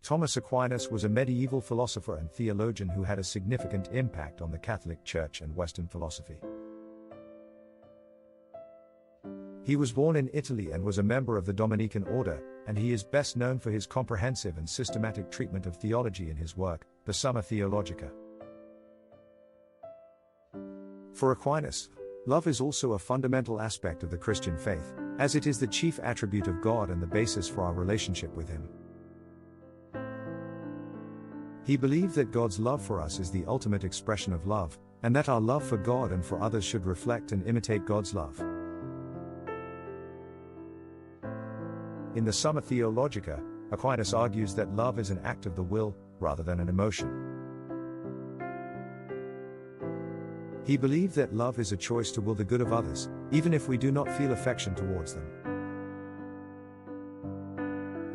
Thomas Aquinas was a medieval philosopher and theologian who had a significant impact on the Catholic Church and Western philosophy. He was born in Italy and was a member of the Dominican order, and he is best known for his comprehensive and systematic treatment of theology in his work, the Summa Theologica. For Aquinas, love is also a fundamental aspect of the Christian faith, as it is the chief attribute of God and the basis for our relationship with Him. He believed that God's love for us is the ultimate expression of love, and that our love for God and for others should reflect and imitate God's love. In the Summa Theologica, Aquinas argues that love is an act of the will, rather than an emotion. He believed that love is a choice to will the good of others, even if we do not feel affection towards them.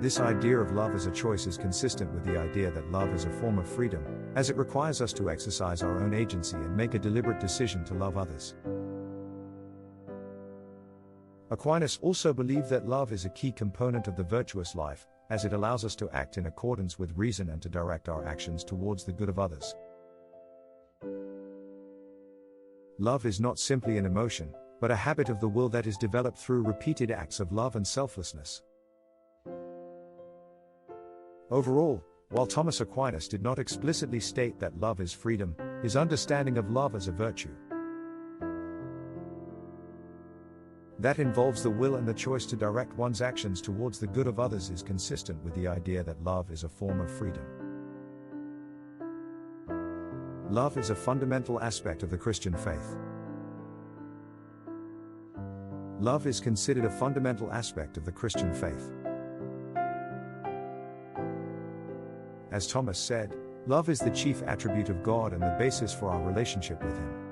This idea of love as a choice is consistent with the idea that love is a form of freedom, as it requires us to exercise our own agency and make a deliberate decision to love others. Aquinas also believed that love is a key component of the virtuous life, as it allows us to act in accordance with reason and to direct our actions towards the good of others. Love is not simply an emotion, but a habit of the will that is developed through repeated acts of love and selflessness. Overall, while Thomas Aquinas did not explicitly state that love is freedom, his understanding of love as a virtue that involves the will and the choice to direct one's actions towards the good of others is consistent with the idea that love is a form of freedom. Love is a fundamental aspect of the Christian faith. Love is considered a fundamental aspect of the Christian faith. As Thomas said, love is the chief attribute of God and the basis for our relationship with Him.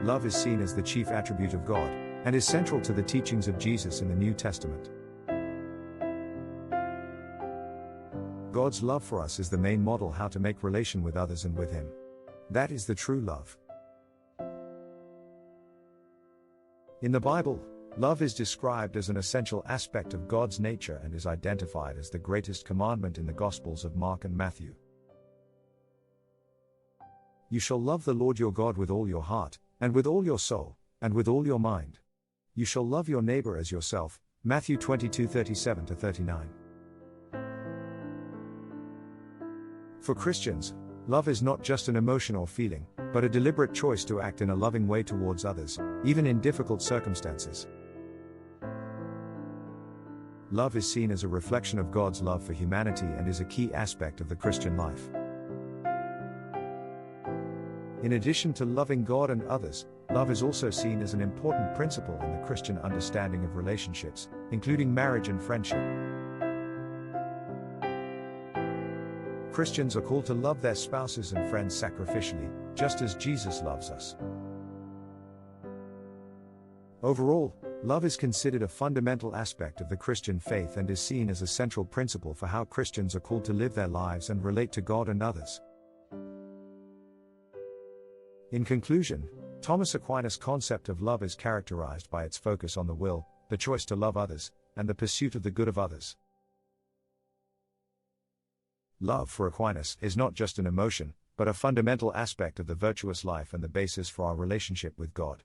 Love is seen as the chief attribute of God, and is central to the teachings of Jesus in the New Testament. God's love for us is the main model how to make relation with others and with Him. That is the true love. In the Bible, love is described as an essential aspect of God's nature and is identified as the greatest commandment in the Gospels of Mark and Matthew. You shall love the Lord your God with all your heart, and with all your soul, and with all your mind. You shall love your neighbor as yourself. Matthew 22:37-39. For Christians, love is not just an emotion or feeling, but a deliberate choice to act in a loving way towards others, even in difficult circumstances. Love is seen as a reflection of God's love for humanity and is a key aspect of the Christian life. In addition to loving God and others, love is also seen as an important principle in the Christian understanding of relationships, including marriage and friendship. Christians are called to love their spouses and friends sacrificially, just as Jesus loves us. Overall, love is considered a fundamental aspect of the Christian faith and is seen as a central principle for how Christians are called to live their lives and relate to God and others. In conclusion, Thomas Aquinas' concept of love is characterized by its focus on the will, the choice to love others, and the pursuit of the good of others. Love for Aquinas is not just an emotion, but a fundamental aspect of the virtuous life and the basis for our relationship with God.